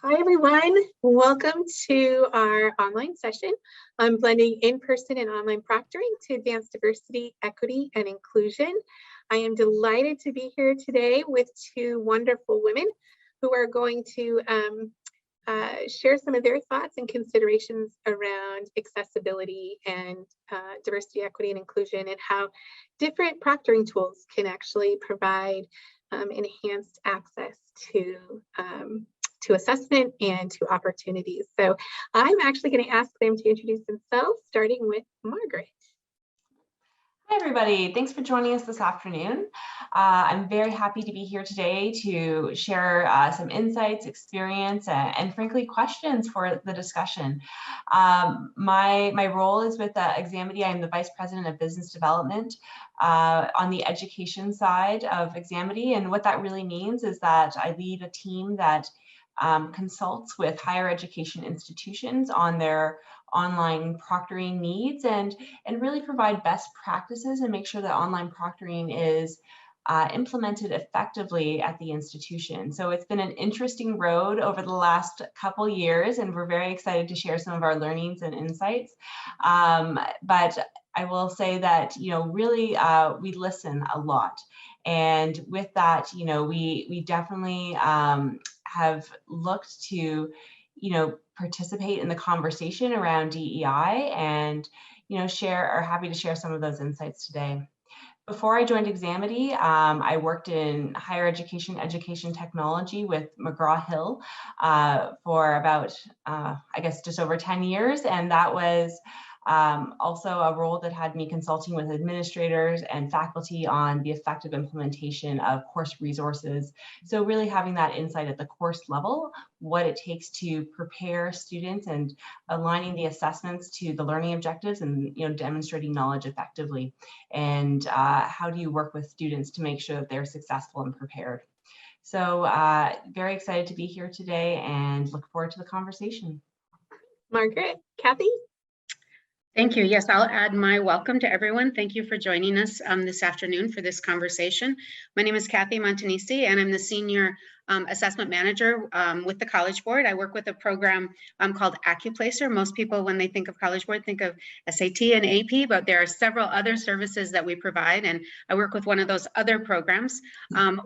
Hi, everyone. Welcome to our online session on blending in-person and online proctoring to advance diversity, equity, and inclusion. I am delighted to be here today with two wonderful women who are going to share some of their thoughts and considerations around accessibility and diversity, equity, and inclusion, and how different proctoring tools can actually provide enhanced access to assessment and to opportunities. So I'm actually going to ask them to introduce themselves, starting with Margaret. Hi, everybody. Thanks for joining us this afternoon. I'm very happy to be here today to share some insights, experience, and frankly, questions for the discussion. My role is with Examity. I'm the Vice President of Business Development on the education side of Examity. And what that really means is that I lead a team that consults with higher education institutions on their online proctoring needs and really provide best practices and make sure that online proctoring is implemented effectively at the institution. So it's been an interesting road over the last couple years, and we're very excited to share some of our learnings and insights. But I will say that, really we listen a lot. And with that, we definitely have looked to, participate in the conversation around DEI and, are happy to share some of those insights today. Before I joined Examity, I worked in higher education technology with McGraw-Hill for about, I guess, just over 10 years. And that was also a role that had me consulting with administrators and faculty on the effective implementation of course resources. So really having that insight at the course level, what it takes to prepare students and aligning the assessments to the learning objectives and demonstrating knowledge effectively. And how do you work with students to make sure that they're successful and prepared? So very excited to be here today and look forward to the conversation. Margaret, Kathie? Thank you. Yes, I'll add my welcome to everyone. Thank you for joining us this afternoon for this conversation. My name is Kathie Montognese, and I'm the Senior Assessment Manager with the College Board. I work with a program called AccuPlacer. Most people, when they think of College Board, think of SAT and AP, but there are several other services that we provide, and I work with one of those other programs.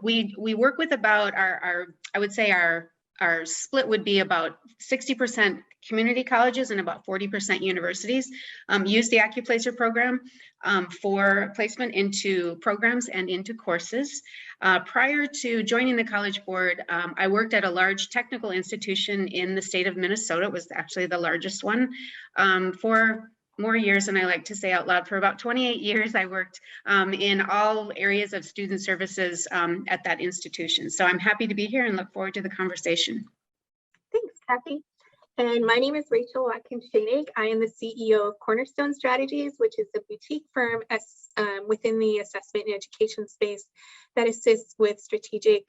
We work with about I would say our split would be about 60% community colleges and about 40% universities use the AccuPlacer program for placement into programs and into courses. Prior to joining the College Board, I worked at a large technical institution in the state of Minnesota. It was actually the largest one for more years than I like to say out loud. For about 28 years, I worked in all areas of student services at that institution. So I'm happy to be here and look forward to the conversation. Thanks, Kathie. And my name is Rachel Watkins. I am the CEO of Cornerstone Strategies, which is a boutique firm within the assessment and education space that assists with strategic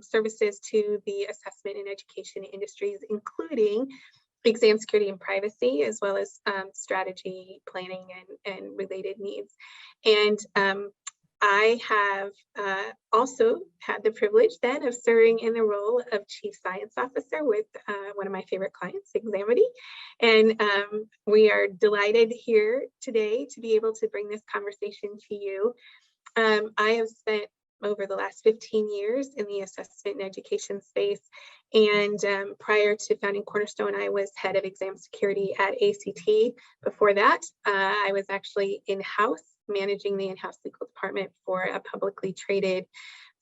services to the assessment and education industries, including exam security and privacy, as well as strategy planning and related needs. And I have also had the privilege then of serving in the role of Chief Science Officer with one of my favorite clients, Examity. And we are delighted here today to be able to bring this conversation to you. I have spent over the last 15 years in the assessment and education space. And prior to founding Cornerstone, I was head of exam security at ACT. Before that, I was actually in-house, managing the in-house legal department for a publicly traded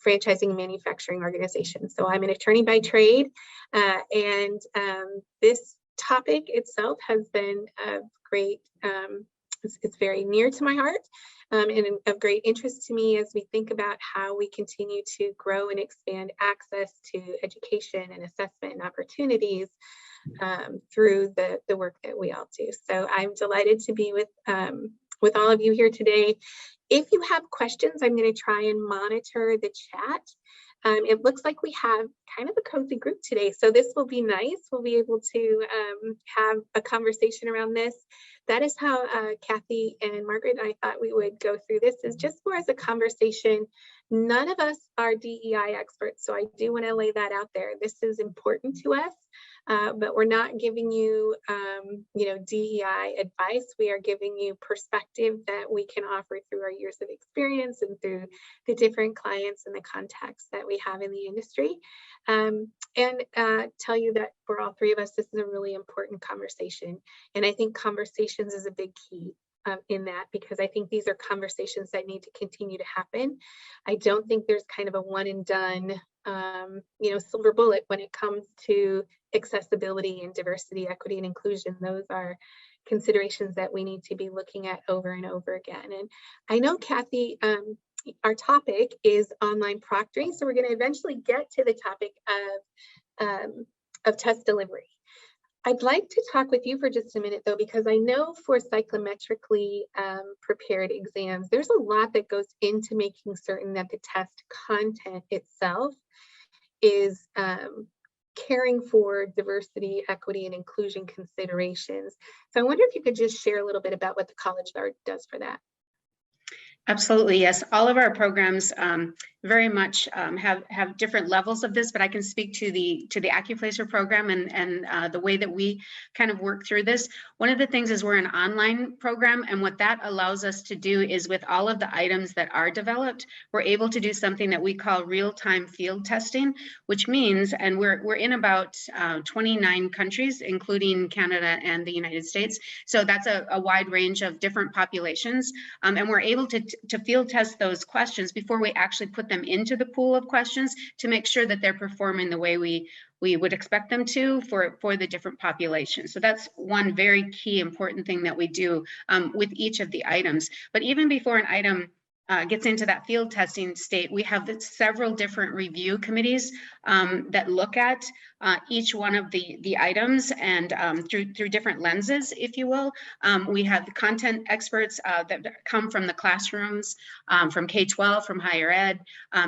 franchising manufacturing organization. So I'm an attorney by trade. And this topic itself has been of great, it's very near to my heart. And of great interest to me as we think about how we continue to grow and expand access to education and assessment and opportunities through the work that we all do. So I'm delighted to be with all of you here today. If you have questions, I'm going to try and monitor the chat. It looks like we have kind of a cozy group today, so this will be nice. We'll be able to have a conversation around this. That is how Kathie and Margaret and I thought we would go through this, is just more as a conversation None of us are DEI experts, so I do want to lay that out there. This is important to us, but we're not giving you, DEI advice. We are giving you perspective that we can offer through our years of experience and through the different clients and the contacts that we have in the industry, and tell you that for all three of us, this is a really important conversation. And I think conversations is a big key. In that, because I think these are conversations that need to continue to happen. I don't think there's kind of a one and done, silver bullet when it comes to accessibility and diversity, equity, and inclusion. Those are considerations that we need to be looking at over and over again. And I know, Kathie, our topic is online proctoring, so we're going to eventually get to the topic of test delivery. I'd like to talk with you for just a minute, though, because I know for psychometrically prepared exams, there's a lot that goes into making certain that the test content itself is caring for diversity, equity, and inclusion considerations. So I wonder if you could just share a little bit about what the College of Art does for that. Absolutely, yes. All of our programs very much have different levels of this, but I can speak to the Accuplacer program and the way that we kind of work through this. One of the things is we're an online program, and what that allows us to do is with all of the items that are developed, we're able to do something that we call real-time field testing, which means, and we're in about 29 countries, including Canada and the United States. So that's a wide range of different populations, and we're able to field test those questions before we actually put them into the pool of questions to make sure that they're performing the way we would expect them to for the different populations. So that's one very key important thing that we do with each of the items. But even before an item gets into that field testing state, we have several different review committees that look at each one of the items and through different lenses, if you will. We have the content experts that come from the classrooms, from K-12, from higher ed.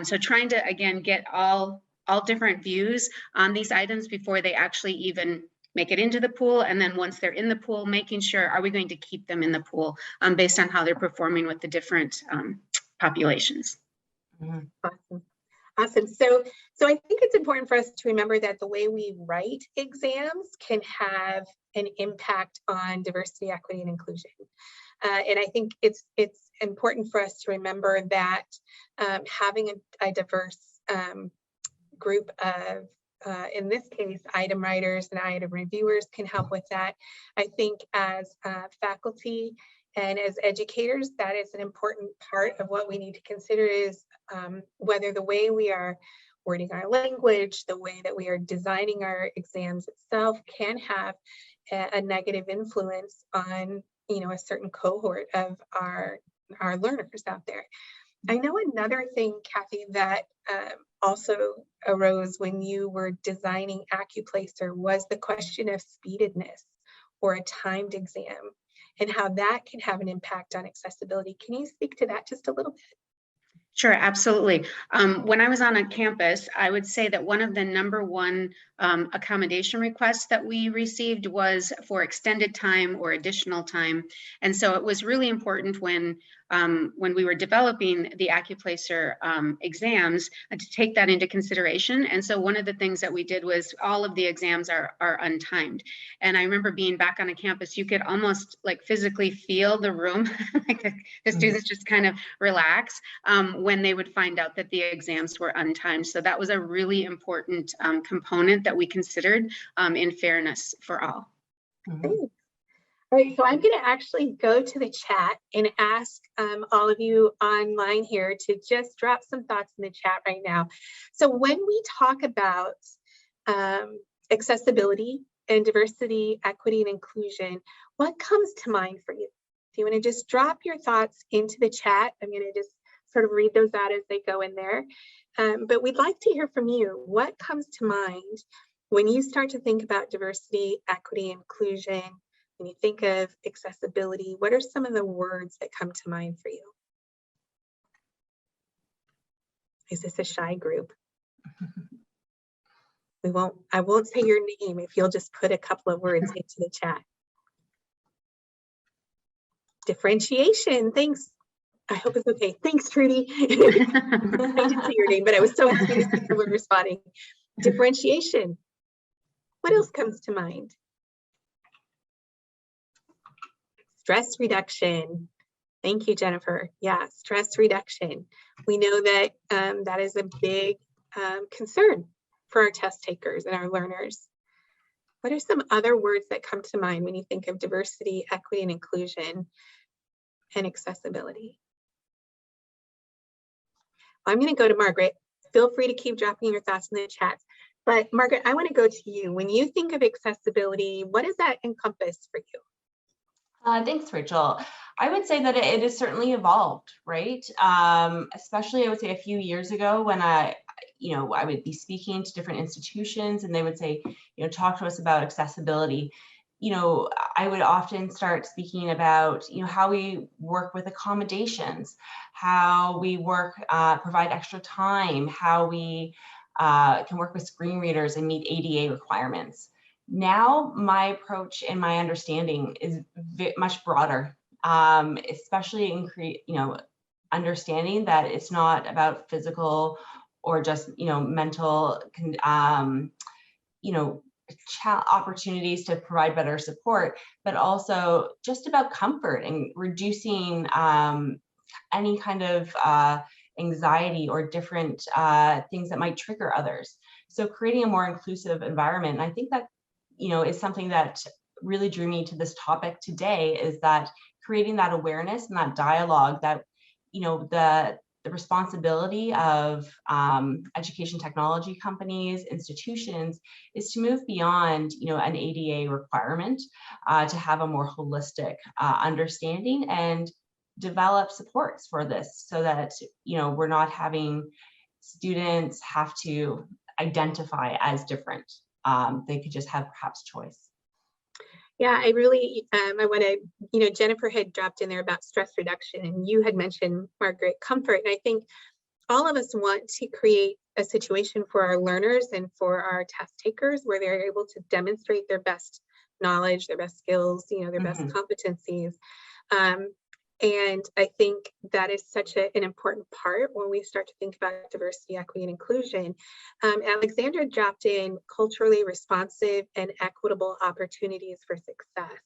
So trying to, again, get all different views on these items before they actually even make it into the pool. And then once they're in the pool, making sure, are we going to keep them in the pool based on how they're performing with the different populations. Mm-hmm. Awesome. So I think it's important for us to remember that the way we write exams can have an impact on diversity, equity, and inclusion. And I think it's important for us to remember that having a diverse group of, in this case, item writers and item reviewers can help with that. I think as faculty and as educators, that is an important part of what we need to consider is whether the way we are wording our language, the way that we are designing our exams itself can have a negative influence on, a certain cohort of our learners out there. I know another thing, Kathie, that also arose when you were designing Accuplacer was the question of speededness or a timed exam and how that can have an impact on accessibility. Can you speak to that just a little bit? Sure, absolutely. When I was on a campus, I would say that one of the #1 accommodation requests that we received was for extended time or additional time. And so it was really important when we were developing the Accuplacer exams to take that into consideration. And so one of the things that we did was all of the exams are untimed. And I remember being back on a campus, you could almost like physically feel the room, like the students just kind of relax when they would find out that the exams were untimed. So that was a really important component that we considered in fairness for all. All right, so I'm going to actually go to the chat and ask all of you online here to just drop some thoughts in the chat right now. So when we talk about accessibility and diversity, equity, and inclusion, what comes to mind for you? If you want to just drop your thoughts into the chat, I'm going to just sort of read those out as they go in there. But we'd like to hear from you. What comes to mind when you start to think about diversity, equity, inclusion? When you think of accessibility, what are some of the words that come to mind for you? Is this a shy group? I won't say your name if you'll just put a couple of words into the chat. Differentiation, thanks. I hope it's okay. Thanks, Trudy. I didn't say your name, but I was so happy to see someone responding. Differentiation. What else comes to mind? Stress reduction. Thank you, Jennifer. Yeah, stress reduction. We know that that is a big concern for our test takers and our learners. What are some other words that come to mind when you think of diversity, equity, and inclusion and accessibility? I'm going to go to Margaret. Feel free to keep dropping your thoughts in the chat. But Margaret, I want to go to you. When you think of accessibility, what does that encompass for you? Thanks, Rachel. I would say that it has certainly evolved, right? Especially, I would say a few years ago when I would be speaking to different institutions and they would say, talk to us about accessibility. I would often start speaking about, how we work with accommodations, how we work, provide extra time, how we can work with screen readers and meet ADA requirements. Now, my approach and my understanding is much broader, especially in understanding that it's not about physical or just mental opportunities to provide better support, but also just about comfort and reducing any kind of anxiety or different things that might trigger others. So creating a more inclusive environment. And I think that is something that really drew me to this topic today, is that creating that awareness and that dialogue that, the responsibility of education technology companies, institutions, is to move beyond, an ADA requirement to have a more holistic understanding and develop supports for this so that, we're not having students have to identify as different. They could just have perhaps choice. Yeah, I really, I want to, Jennifer had dropped in there about stress reduction and you had mentioned, Margaret, comfort. And I think all of us want to create a situation for our learners and for our test takers where they're able to demonstrate their best knowledge, their best skills, their best competencies. And I think that is such an important part when we start to think about diversity, equity, and inclusion. Alexandra dropped in culturally responsive and equitable opportunities for success.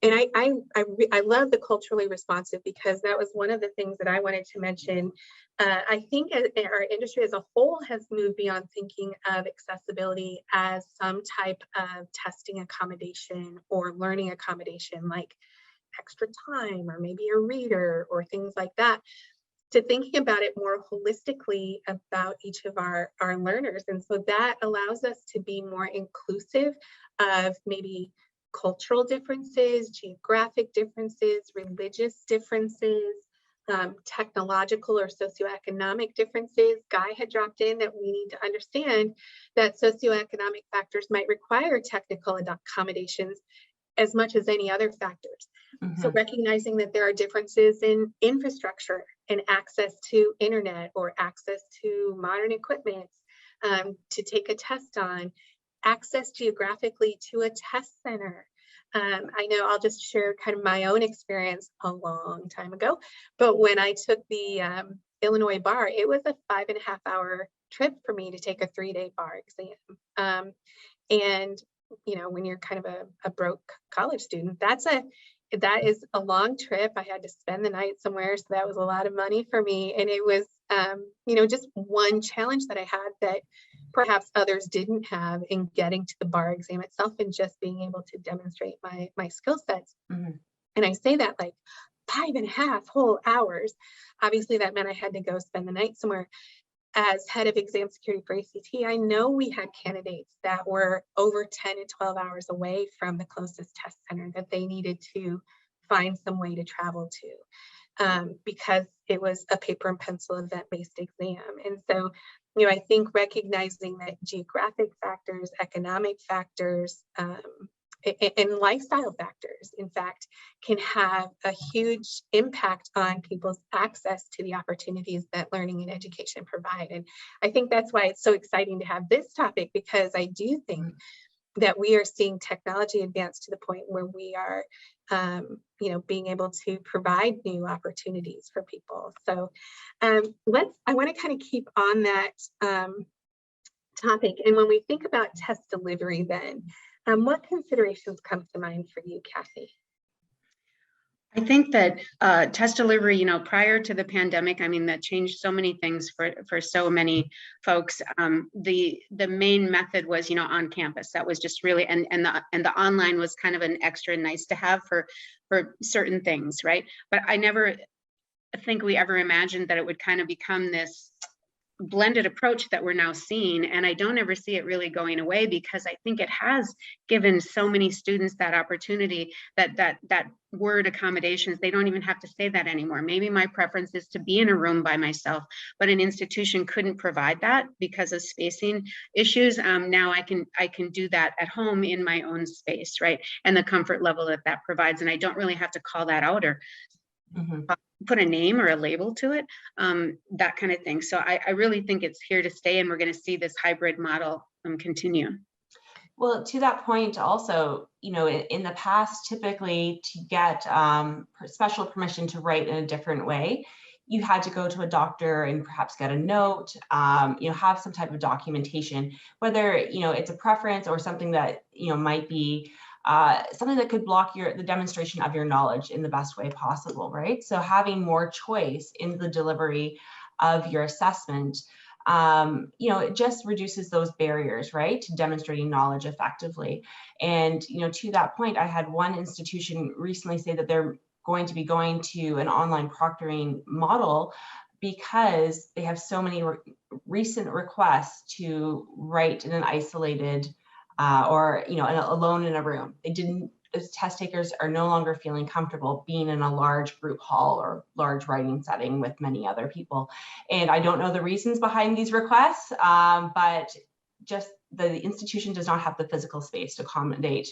And I love the culturally responsive because that was one of the things that I wanted to mention. I think our industry as a whole has moved beyond thinking of accessibility as some type of testing accommodation or learning accommodation, like extra time or maybe a reader or things like that, to thinking about it more holistically about each of our learners. And so that allows us to be more inclusive of maybe cultural differences, geographic differences, religious differences, technological or socioeconomic differences. Guy had dropped in that we need to understand that socioeconomic factors might require technical accommodations as much as any other factors. So recognizing that there are differences in infrastructure and access to internet or access to modern equipment to take a test on, access geographically to a test center. I know I'll just share kind of my own experience a long time ago, but when I took the Illinois bar, it was a 5.5-hour trip for me to take a 3-day bar exam. And when you're kind of a broke college student, that is a long trip. I had to spend the night somewhere, so that was a lot of money for me. And it was, just one challenge that I had that perhaps others didn't have in getting to the bar exam itself and just being able to demonstrate my skill sets. And I say that like 5.5 whole hours. Obviously, that meant I had to go spend the night somewhere. As head of exam security for ACT, I know we had candidates that were over 10 and 12 hours away from the closest test center that they needed to find some way to travel to because it was a paper and pencil event-based exam. And so, I think recognizing that geographic factors, economic factors, and lifestyle factors, in fact, can have a huge impact on people's access to the opportunities that learning and education provide. And I think that's why it's so exciting to have this topic, because I do think that we are seeing technology advance to the point where we are, being able to provide new opportunities for people. So I want to kind of keep on that topic. And when we think about test delivery, then what considerations come to mind for you, Kathie? I think that test delivery, prior to the pandemic, I mean, that changed so many things for so many folks. The main method was, on campus. That was just really, and the online was kind of an extra nice to have for certain things, right? But I never think we ever imagined that it would kind of become this blended approach that we're now seeing, and I don't ever see it really going away, because I think it has given so many students that opportunity, that word accommodations, they don't even have to say that anymore. Maybe my preference is to be in a room by myself, but an institution couldn't provide that because of spacing issues. Now I can do that at home in my own space, right? And the comfort level that provides, and I don't really have to call that out or put a name or a label to it, that kind of thing. So I really think it's here to stay, and we're going to see this hybrid model continue. Well, to that point also, in the past, typically to get special permission to write in a different way, you had to go to a doctor and perhaps get a note, have some type of documentation, whether, it's a preference or something that, might be something that could block the demonstration of your knowledge in the best way possible, right? So having more choice in the delivery of your assessment, it just reduces those barriers, right, to demonstrating knowledge effectively. And, to that point, I had one institution recently say that they're going to be going to an online proctoring model because they have so many recent requests to write in an isolated or alone in a room. Test takers are no longer feeling comfortable being in a large group hall or large writing setting with many other people. And I don't know the reasons behind these requests, but just the institution does not have the physical space to accommodate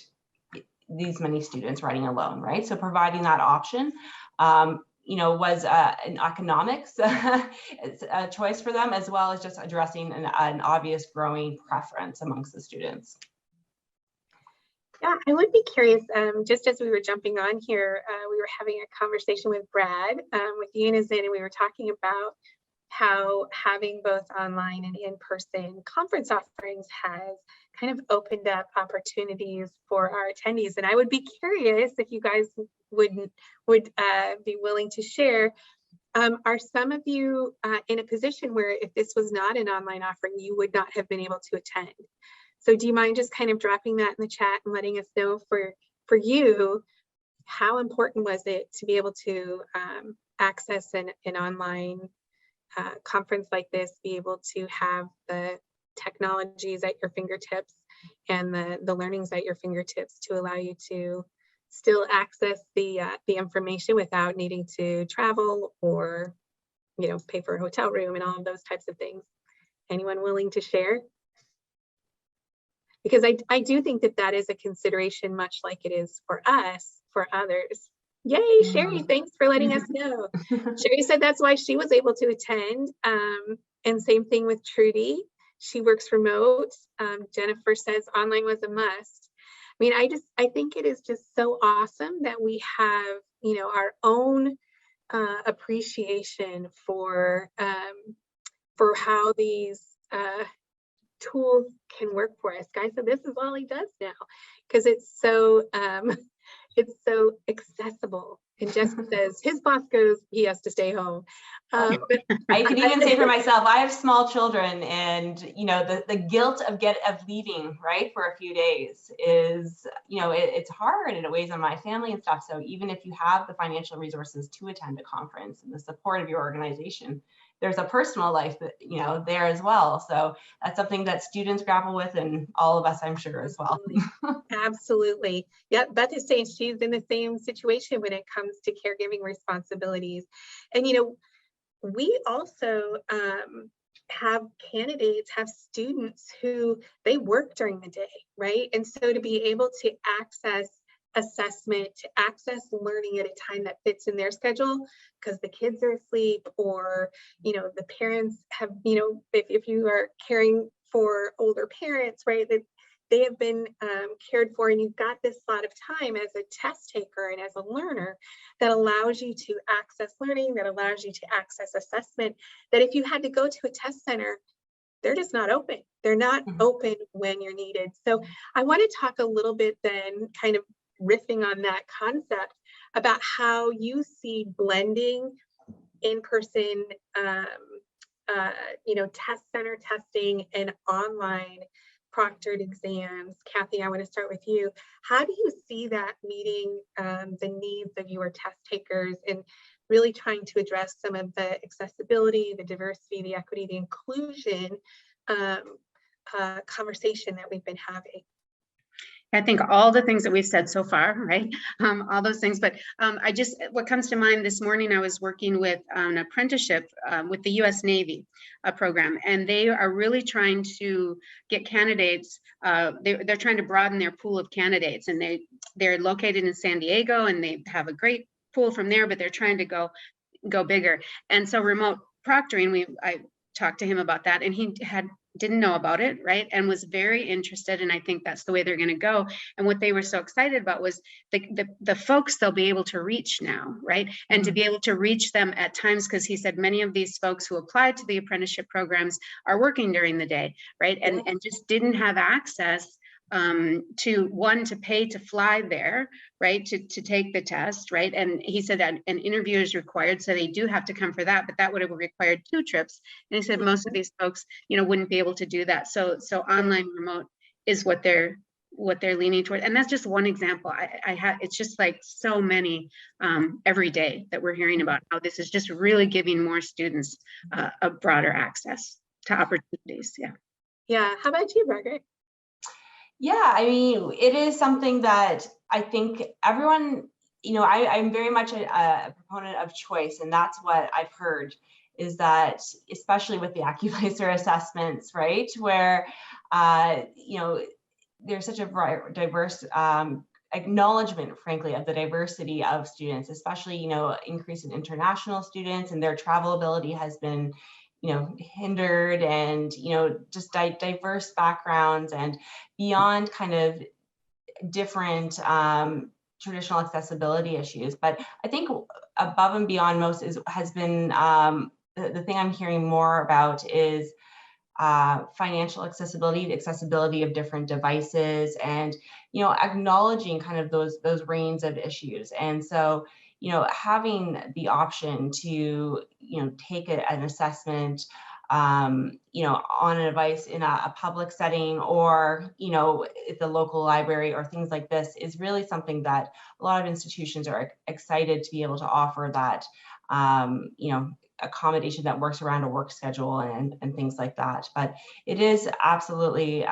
these many students writing alone, right? So providing that option was an economics a choice for them, as well as just addressing an obvious growing preference amongst the students. Yeah, I would be curious, just as we were jumping on here, we were having a conversation with Brad, with Unison, and we were talking about how having both online and in-person conference offerings has kind of opened up opportunities for our attendees. And I would be curious if you guys would be willing to share, are some of you in a position where if this was not an online offering, you would not have been able to attend? So do you mind just kind of dropping that in the chat and letting us know for you, how important was it to be able to access an online conference like this, be able to have the technologies at your fingertips and the learnings at your fingertips to allow you to still access the information without needing to travel or, pay for a hotel room and all of those types of things? Anyone willing to share? Because I do think that is a consideration, much like it is for us, for others. Yay, Sherry, thanks for letting us know. Sherry said that's why she was able to attend. And same thing with Trudy. She works remote. Jennifer says online was a must. I mean, I think it is just so awesome that we have, our own appreciation for how these tools can work for us, guys. So this is all he does now, because it's so accessible. And Jessica says his boss goes, he has to stay home. But I can even say for myself, I have small children, and the guilt of leaving, right, for a few days is, it's hard and it weighs on my family and stuff. So even if you have the financial resources to attend a conference and the support of your organization, there's a personal life that, there as well. So that's something that students grapple with, and all of us, I'm sure, as well. Absolutely. Yeah, Beth is saying she's in the same situation when it comes to caregiving responsibilities. And, we also have students who they work during the day, right? And so to be able to access assessment, to access learning at a time that fits in their schedule, because the kids are asleep, or the parents have, if you are caring for older parents, right, that they have been cared for, and you've got this lot of time as a test taker and as a learner that allows you to access learning, that allows you to access assessment, that if you had to go to a test center, they're just not open. They're not open when you're needed. So I want to talk a little bit then, kind of riffing on that concept, about how you see blending in-person, test center testing and online proctored exams. Kathie, I want to start with you. How do you see that meeting the needs of your test takers and really trying to address some of the accessibility, the diversity, the equity, the inclusion conversation that we've been having? I think all the things that we've said so far, right? All those things, but what comes to mind this morning, I was working with an apprenticeship with the US Navy program, and they are really trying to get candidates. They're trying to broaden their pool of candidates, and they're located in San Diego, and they have a great pool from there, but they're trying to go bigger. And so remote proctoring, I talked to him about that, and he didn't know about it, right? And was very interested. And I think that's the way they're going to go. And what they were so excited about was the folks they'll be able to reach now, right? And to be able to reach them at times, because he said many of these folks who applied to the apprenticeship programs are working during the day, right? And just didn't have access to pay to fly there, right, to take the test, right? And he said that an interview is required, so they do have to come for that, but that would have required 2 trips. And he said most of these folks, wouldn't be able to do that. So online remote is what they're leaning toward. And that's just one example. It's just like so many every day that we're hearing about how this is just really giving more students a broader access to opportunities. Yeah. How about you, Margaret? Yeah, I mean, it is something that I think everyone, I'm very much a proponent of choice, and that's what I've heard, is that especially with the AccuPlacer assessments, right, where, there's such a diverse acknowledgement, frankly, of the diversity of students, especially, increase in international students, and their travel ability has been hindered, and just diverse backgrounds and beyond kind of different traditional accessibility issues. But I think above and beyond most has been the thing I'm hearing more about is financial accessibility, the accessibility of different devices, and acknowledging kind of those range of issues. And so having the option to, take an assessment, on a device in a public setting, or, at the local library or things like this, is really something that a lot of institutions are excited to be able to offer, that, accommodation that works around a work schedule and things like that. But it is absolutely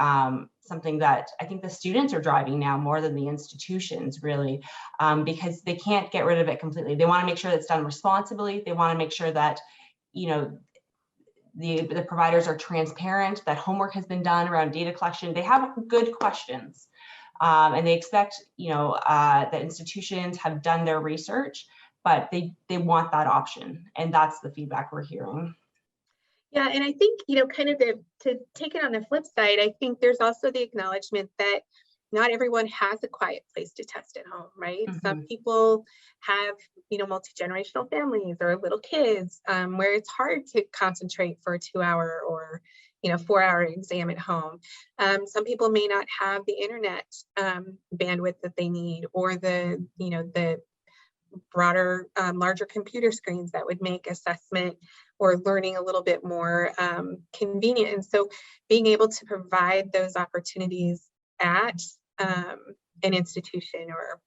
something that I think the students are driving now more than the institutions, really, because they can't get rid of it completely. They want to make sure that it's done responsibly. They want to make sure that, the providers are transparent, that homework has been done around data collection. They have good questions, and they expect, that institutions have done their research, but they want that option, and that's the feedback we're hearing. Yeah, and I think, kind of to take it on the flip side, I think there's also the acknowledgement that not everyone has a quiet place to test at home, right? Some people have, multi-generational families or little kids, where it's hard to concentrate for a 2-hour or 4-hour exam at home. Some people may not have the internet bandwidth that they need, or the broader, larger computer screens that would make assessment or learning a little bit more convenient. And so being able to provide those opportunities at an institution or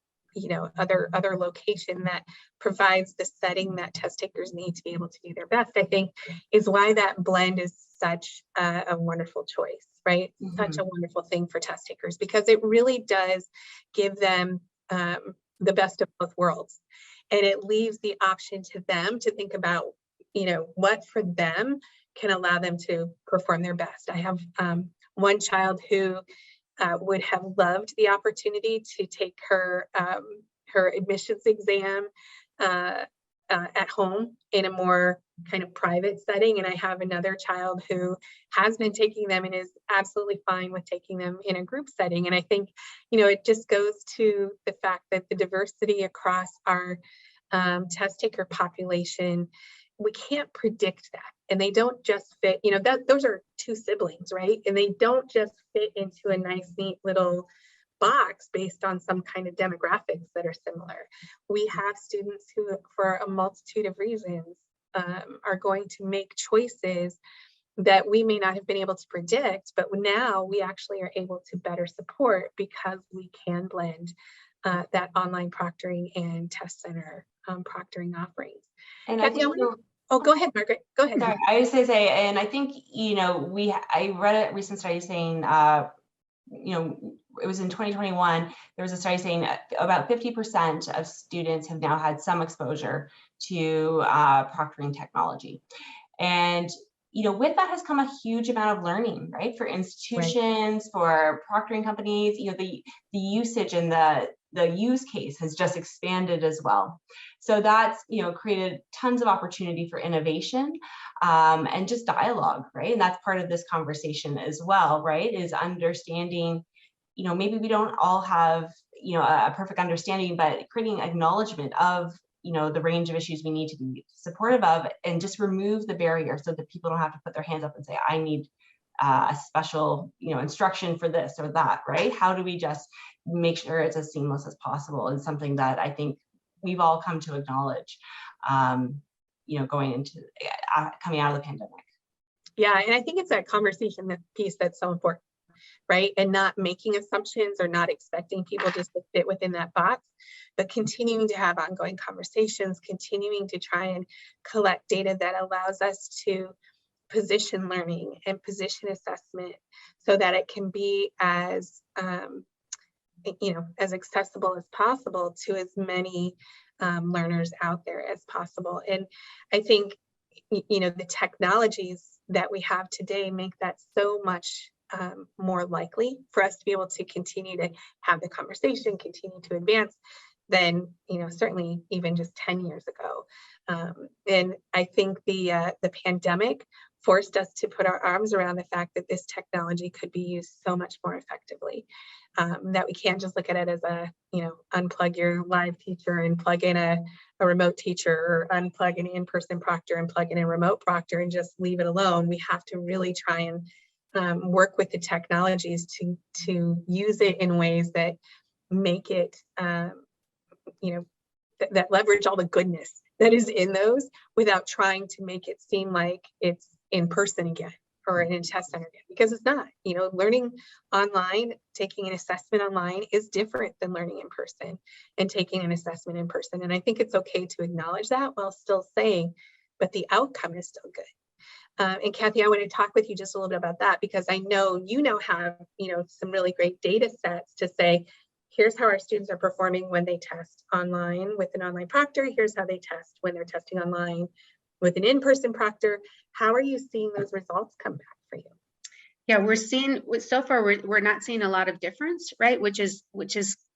other location that provides the setting that test takers need to be able to do their best, I think is why that blend is such a wonderful choice, right? Such a wonderful thing for test takers, because it really does give them the best of both worlds. And it leaves the option to them to think about, what for them can allow them to perform their best. I have one child who would have loved the opportunity to take her admissions exam at home in a more kind of private setting, and I have another child who has been taking them and is absolutely fine with taking them in a group setting. And I think, it just goes to the fact that the diversity across our test taker population, we can't predict that. And they don't just fit, those are two siblings, right? And they don't just fit into a nice, neat little box based on some kind of demographics that are similar. We have students who, for a multitude of reasons, are going to make choices that we may not have been able to predict, but now we actually are able to better support because we can blend that online proctoring and test center proctoring offerings. And Kathie, go ahead, Margaret. Go ahead. Sorry, I was going to say, and I think, I read a recent study saying, it was in 2021, there was a study saying about 50% of students have now had some exposure to proctoring technology. And, with that has come a huge amount of learning, right? For institutions, for proctoring companies, the usage and the use case has just expanded as well. So that's, created tons of opportunity for innovation and just dialogue, right? And that's part of this conversation as well, right? Is understanding, maybe we don't all have, a perfect understanding, but creating acknowledgement of, the range of issues we need to be supportive of, and just remove the barrier so that people don't have to put their hands up and say, I need a special, instruction for this or that, right? How do we just make sure it's as seamless as possible is something that I think we've all come to acknowledge, going into coming out of the pandemic. Yeah, and I think it's that conversation, that piece that's so important, right? And not making assumptions or not expecting people just to fit within that box, but continuing to have ongoing conversations, continuing to try and collect data that allows us to position learning and position assessment so that it can be as as accessible as possible to as many learners out there as possible. And I think the technologies that we have today make that so much more likely for us to be able to continue to have the conversation, continue to advance than certainly even just 10 years ago. And I think the pandemic forced us to put our arms around the fact that this technology could be used so much more effectively, that we can't just look at it as a, unplug your live teacher and plug in a remote teacher, or unplug an in-person proctor and plug in a remote proctor and just leave it alone. We have to really try and work with the technologies to use it in ways that make it, that leverage all the goodness that is in those without trying to make it seem like it's in person again or in a test center again, because it's not. Learning online, taking an assessment online is different than learning in person and taking an assessment in person. And I think it's okay to acknowledge that while still saying, but the outcome is still good. And Kathie, I want to talk with you just a little bit about that, because I know have some really great data sets to say, here's how our students are performing when they test online with an online proctor. Here's how they test when they're testing online with an in-person proctor. How are you seeing those results come back for you? Yeah, we're seeing, so far we're not seeing a lot of difference, right? Which is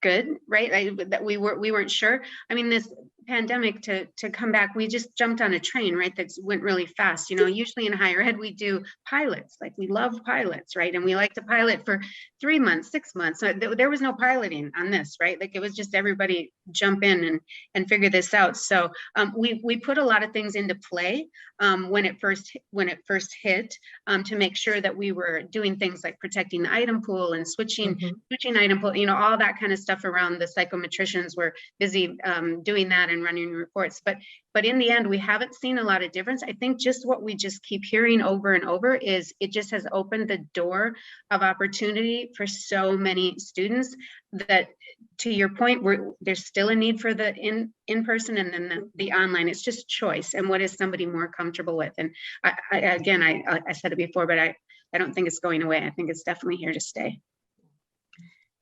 good, right? That we weren't sure. I mean, this pandemic to come back, we just jumped on a train, right? That went really fast. Usually in higher ed, we do pilots, like we love pilots, right? And we like to pilot for 3 months, 6 months. So there was no piloting on this, right? Like it was just everybody jump in and figure this out. So we put a lot of things into play when it first hit to make sure that we were doing things like protecting the item pool and switching item pool, all that kind of stuff around. The psychometricians were busy doing that and running reports, but in the end, we haven't seen a lot of difference. I think just what we just keep hearing over and over is it just has opened the door of opportunity for so many students that, to your point, there's still a need for the in-person and then the online. It's just choice and what is somebody more comfortable with. And I said it before, but I don't think it's going away. I think it's definitely here to stay.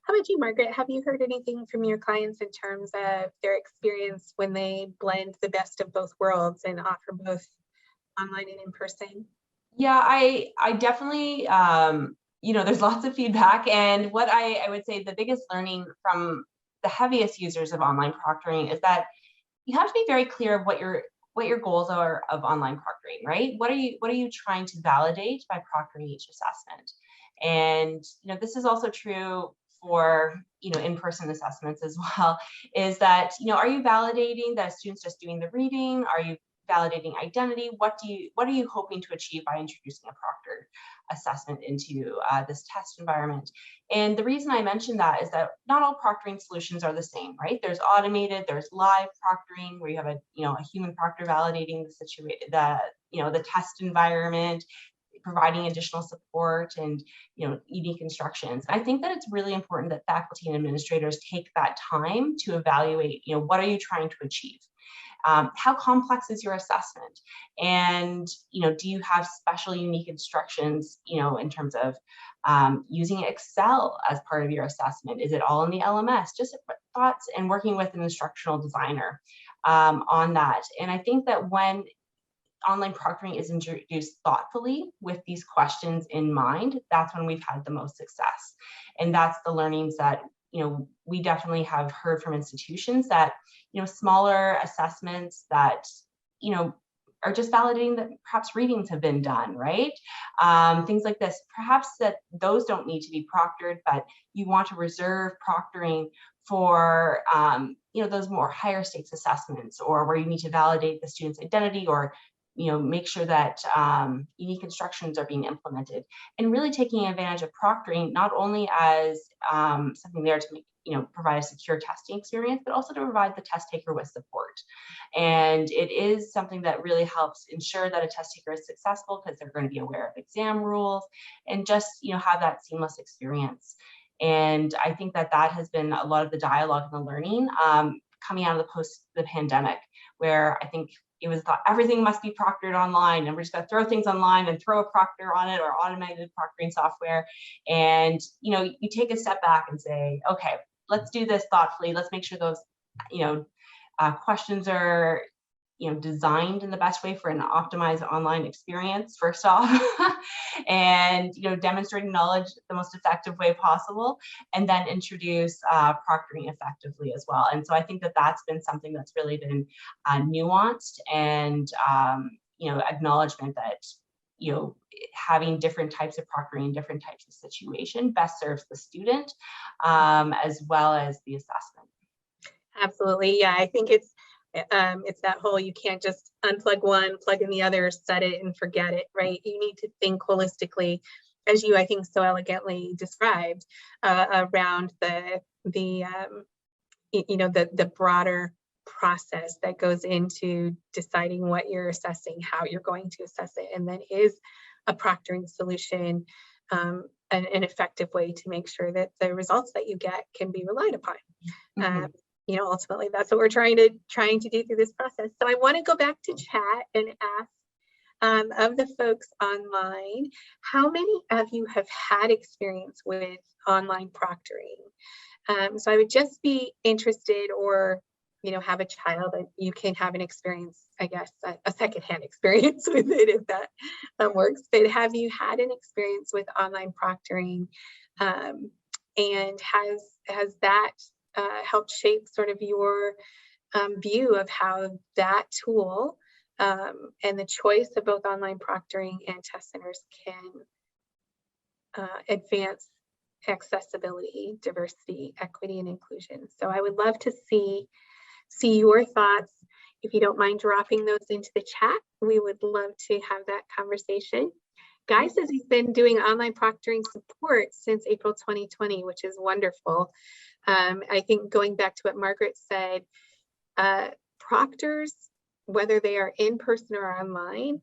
How about you, Margaret? Have you heard anything from your clients in terms of their experience when they blend the best of both worlds and offer both online and in person? Yeah, I definitely, there's lots of feedback. And what I would say the biggest learning from the heaviest users of online proctoring is that you have to be very clear of what what your goals are of online proctoring, right? What are you trying to validate by proctoring each assessment? And this is also true for in-person assessments as well, is that are you validating that a student's just doing the reading? Are you validating identity? What are you hoping to achieve by introducing a proctored assessment into this test environment? And the reason I mention that is that not all proctoring solutions are the same, right? There's automated, there's live proctoring where you have a human proctor validating the test environment, providing additional support and unique instructions. I think that it's really important that faculty and administrators take that time to evaluate what are you trying to achieve. How complex is your assessment? And do you have special unique instructions in terms of using Excel as part of your assessment? Is it all in the LMS? Just thoughts and working with an instructional designer on that. And I think that when online proctoring is introduced thoughtfully with these questions in mind, that's when we've had the most success. And that's the learnings that we definitely have heard from institutions, that smaller assessments that are just validating that perhaps readings have been done, right? Things like this, perhaps that those don't need to be proctored, but you want to reserve proctoring for those more higher stakes assessments, or where you need to validate the student's identity, or make sure that unique instructions are being implemented, and really taking advantage of proctoring not only as something there to make, provide a secure testing experience, but also to provide the test taker with support. And it is something that really helps ensure that a test taker is successful, because they're going to be aware of exam rules and just have that seamless experience. And I think that has been a lot of the dialogue and the learning coming out of the pandemic, where I think it was thought everything must be proctored online, and we're just going to throw things online and throw a proctor on it, or automated proctoring software. And you take a step back and say, okay, let's do this thoughtfully. Let's make sure those questions are designed in the best way for an optimized online experience, first off, and demonstrating knowledge the most effective way possible, and then introduce proctoring effectively as well. And so I think that that's been something that's really been nuanced, and acknowledgement that having different types of proctoring, different types of situation best serves the student as well as the assessment. Absolutely, yeah, I think it's that whole, you can't just unplug one, plug in the other, set it and forget it, right? You need to think holistically, as you, I think, so elegantly described, around the broader process that goes into deciding what you're assessing, how you're going to assess it, and then is a proctoring solution an effective way to make sure that the results that you get can be relied upon. Mm-hmm. Ultimately, that's what we're trying to do through this process. So I want to go back to chat and ask of the folks online, how many of you have had experience with online proctoring? So I would just be interested, or have a child that you can have an experience, I guess, a secondhand experience with it, if that works. But have you had an experience with online proctoring, and has that helped shape sort of your view of how that tool and the choice of both online proctoring and test centers can advance accessibility, diversity, equity, and inclusion? So I would love to see your thoughts. If you don't mind dropping those into the chat, we would love to have that conversation. Guy says he's been doing online proctoring support since April 2020, which is wonderful. I think going back to what Margaret said, proctors, whether they are in person or online,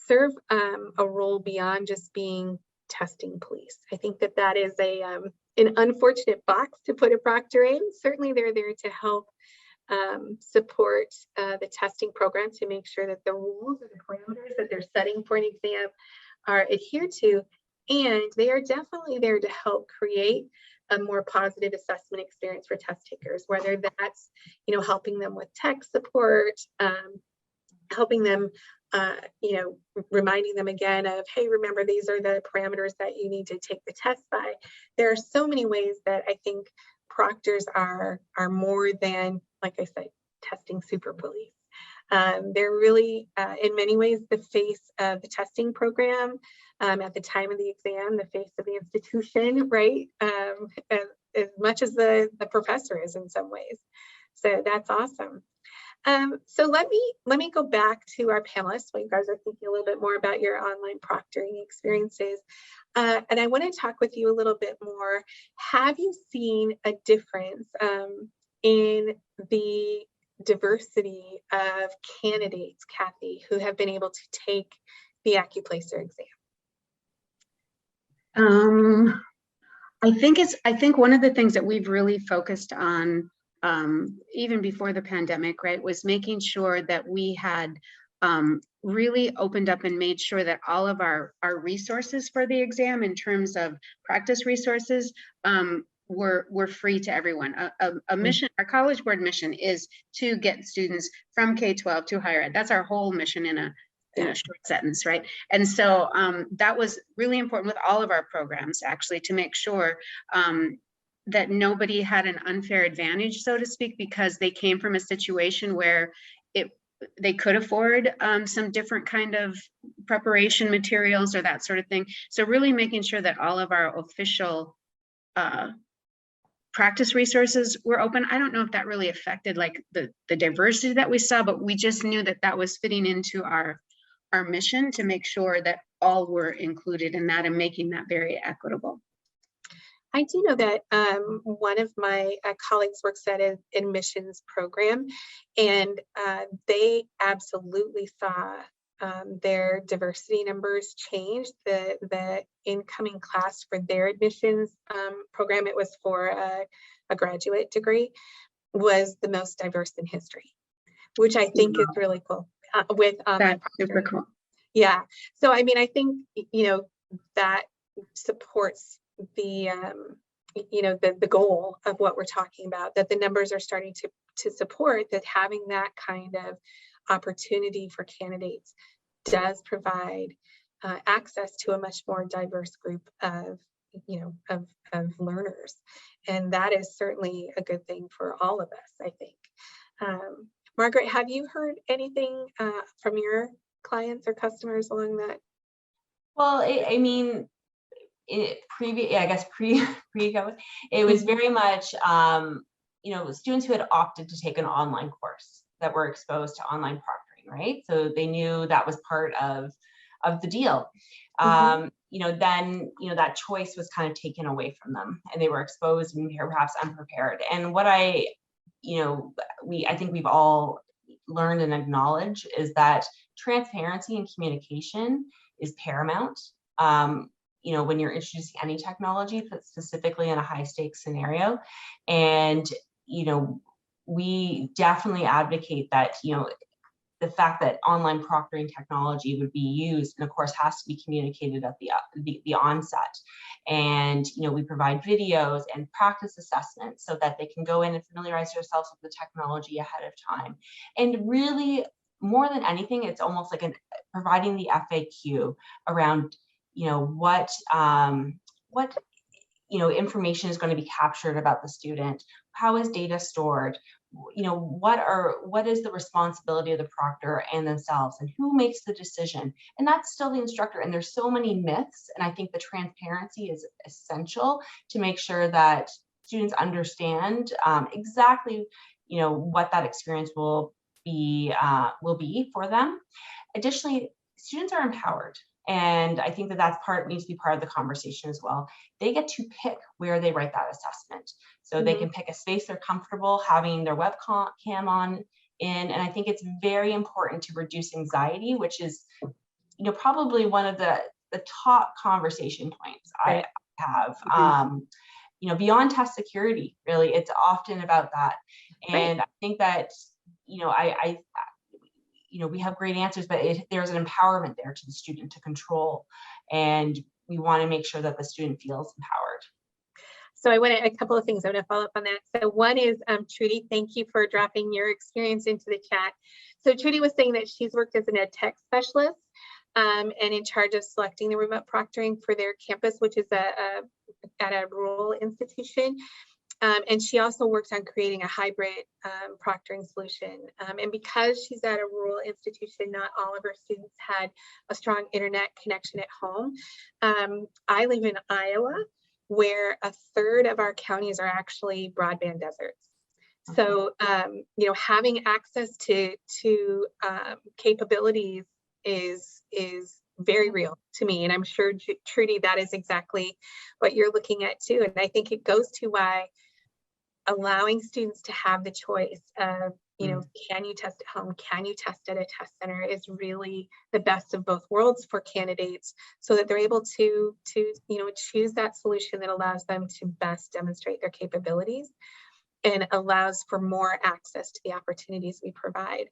serve a role beyond just being testing police. I think that is an unfortunate box to put a proctor in. Certainly they're there to help support the testing program to make sure that the rules or the parameters that they're setting for an exam are adhered to, and they are definitely there to help create a more positive assessment experience for test takers, whether that's helping them with tech support, helping them reminding them again of, hey, remember, these are the parameters that you need to take the test by. There are so many ways that I think proctors are more than, like I said, testing super police. They're really, in many ways, the face of the testing program at the time of the exam, the face of the institution, right? As much as the professor is in some ways. So that's awesome. So let me go back to our panelists while you guys are thinking a little bit more about your online proctoring experiences. And I want to talk with you a little bit more. Have you seen a difference in the diversity of candidates, Kathie, who have been able to take the AccuPlacer exam? I think one of the things that we've really focused on, even before the pandemic, right, was making sure that we had really opened up and made sure that all of our resources for the exam in terms of practice resources were free to everyone. A mission, our College Board mission is to get students from K-12 to higher ed. That's our whole mission in a short sentence, right? And so that was really important with all of our programs, actually, to make sure that nobody had an unfair advantage, so to speak, because they came from a situation where they could afford some different kind of preparation materials or that sort of thing. So really making sure that all of our official practice resources were open. I don't know if that really affected like the diversity that we saw, but we just knew that that was fitting into our mission to make sure that all were included in that and making that very equitable. I do know that one of my colleagues works at an admissions program, and they absolutely saw their diversity numbers change. The incoming class for their admissions program, it was for a graduate degree, was the most diverse in history, which I think is really cool. With That's super cool. Yeah. So I mean, I think that supports the the goal of what we're talking about, that the numbers are starting to support that having that kind of opportunity for candidates does provide access to a much more diverse group of learners, and that is certainly a good thing for all of us, I think. Margaret, have you heard anything from your clients or customers along that? Well, I mean, pre-COVID, it was very much, students who had opted to take an online course that were exposed to online proctoring, right? So they knew that was part of the deal. Then, that choice was kind of taken away from them, and they were exposed and perhaps unprepared. And what I think we've all learned and acknowledged is that transparency and communication is paramount. When you're introducing any technology, but specifically in a high stakes scenario. And, we definitely advocate that, the fact that online proctoring technology would be used, and of course has to be communicated at the onset. And, we provide videos and practice assessments so that they can go in and familiarize themselves with the technology ahead of time. And really, more than anything, it's almost like providing the FAQ around what information is going to be captured about the student, how is data stored, what is the responsibility of the proctor and themselves, and who makes the decision. And that's still the instructor. And there's so many myths, and I think the transparency is essential to make sure that students understand exactly what that experience will be for them. Additionally, students are empowered. And I think that needs to be part of the conversation as well. They get to pick where they write that assessment. So they can pick a space they're comfortable having their webcam on in. And I think it's very important to reduce anxiety, which is, probably one of the top conversation points I have. Beyond test security, really, it's often about that. And I think that, we have great answers, but there's an empowerment there to the student to control, and we want to make sure that the student feels empowered. So a couple of things I want to follow up on that. So one is, Trudy, thank you for dropping your experience into the chat. So Trudy was saying that she's worked as an ed tech specialist and in charge of selecting the remote proctoring for their campus, which is at a rural institution. And she also worked on creating a hybrid proctoring solution. And because she's at a rural institution, not all of her students had a strong internet connection at home. I live in Iowa, where a third of our counties are actually broadband deserts. So, you know, having access to capabilities is very real to me. And I'm sure, Trudy, that is exactly what you're looking at too. And I think it goes to why allowing students to have the choice of, you know, can you test at home? Can you test at a test center is really the best of both worlds for candidates, so that they're able to you know, choose that solution that allows them to best demonstrate their capabilities and allows for more access to the opportunities we provide.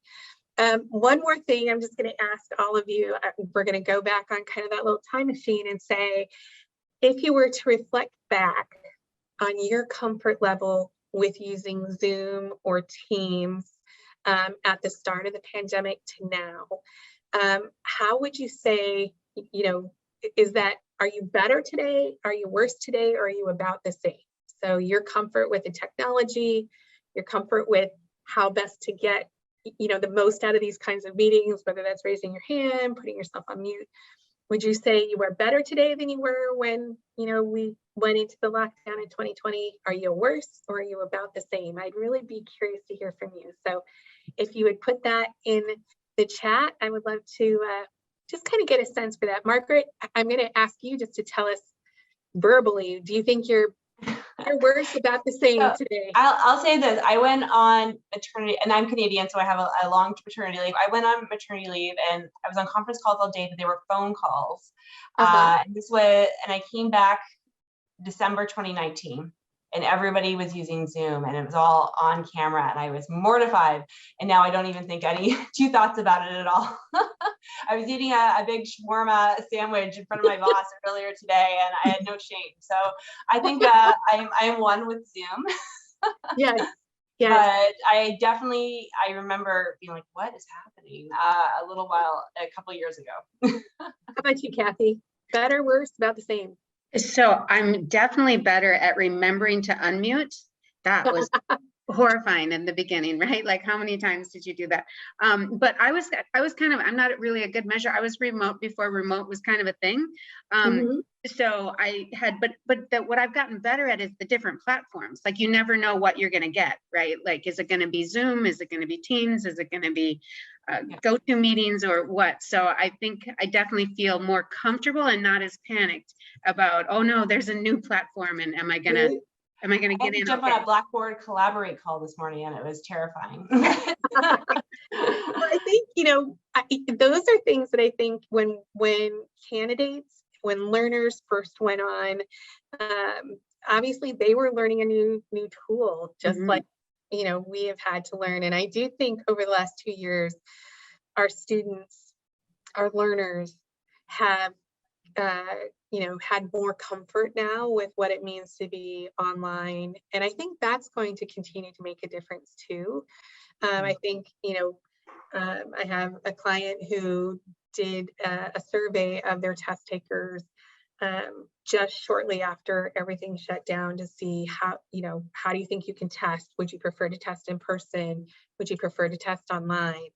One more thing, I'm just going to ask all of you, we're going to go back on kind of that little time machine and say, if you were to reflect back on your comfort level with using Zoom or Teams at the start of the pandemic to now, how would you say, you know, are you better today? Are you worse today? Or are you about the same? So your comfort with the technology, your comfort with how best to get, you know, the most out of these kinds of meetings, whether that's raising your hand, putting yourself on mute. Would you say you are better today than you were when, you know, we went into the lockdown in 2020? Are you worse, or are you about the same? I'd really be curious to hear from you. So if you would put that in the chat, I would love to just kind of get a sense for that. Margaret, I'm going to ask you just to tell us verbally, do you think you're worse, about the same today? I'll say this. I went on maternity, and I'm Canadian, so I have a long maternity leave. I went on maternity leave, and I was on conference calls all day, but they were phone calls. And I came back December 2019, and everybody was using Zoom, and it was all on camera, and I was mortified. And now I don't even think any two thoughts about it at all. I was eating a big shawarma sandwich in front of my boss earlier today, and I had no shame. So I think I'm one with Zoom. Yes. But I remember being like, what is happening a couple years ago. How about you, Kathie? Better, worse, about the same? So I'm definitely better at remembering to unmute. That was horrifying in the beginning, right? Like, how many times did you do that? But I was kind of, I'm not really a good measure. I was remote before remote was kind of a thing. So I had, but what I've gotten better at is the different platforms. Like, you never know what you're going to get, right? Like, is it going to be Zoom? Is it going to be Teams? Is it going to be go-to meetings or what? So I think I definitely feel more comfortable and not as panicked about, oh no, there's a new platform, and am I going to get in? Jump on a Blackboard Collaborate call this morning, and it was terrifying. Well, I think, you know, those are things that I think when learners first went on, obviously they were learning a new tool, just like, you know, we have had to learn. And I do think over the last 2 years, our students, our learners have, you know, had more comfort now with what it means to be online. And I think that's going to continue to make a difference too. I think, you know, I have a client who did a survey of their test takers just shortly after everything shut down to see how do you think you can test? Would you prefer to test in person? Would you prefer to test online?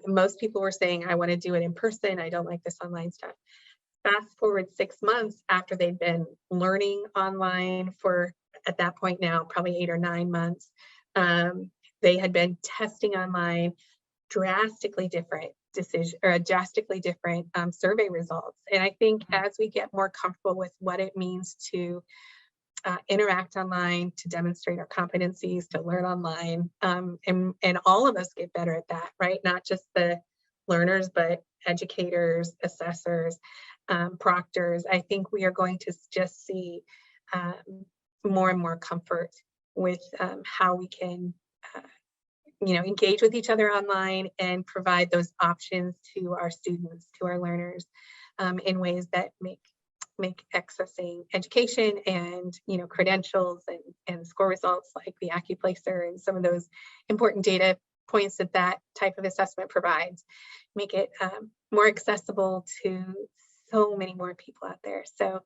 Most people were saying, I want to do it in person. I don't like this online stuff. Fast forward 6 months after they'd been learning online for, at that point now, probably 8 or 9 months. They had been testing online, drastically different survey results. And I think as we get more comfortable with what it means to interact online, to demonstrate our competencies, to learn online, and all of us get better at that, right? Not just the learners, but educators, assessors, proctors. I think we are going to just see more and more comfort with how we can engage with each other online and provide those options to our students, to our learners, in ways that make accessing education and credentials and score results like the AccuPlacer and some of those important data points that type of assessment provides, make it more accessible to so many more people out there. So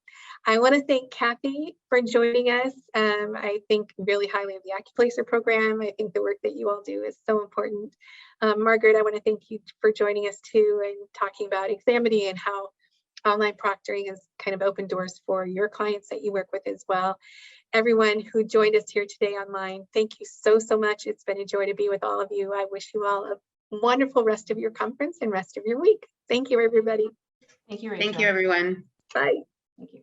I want to thank Kathie for joining us. I think really highly of the AccuPlacer program. I think the work that you all do is so important. Margaret, I want to thank you for joining us too and talking about Examity and how online proctoring has kind of opened doors for your clients that you work with as well. Everyone who joined us here today online, thank you so, so much. It's been a joy to be with all of you. I wish you all a wonderful rest of your conference and rest of your week. Thank you, everybody. Thank you, Rachel. Thank you, everyone. Bye. Thank you.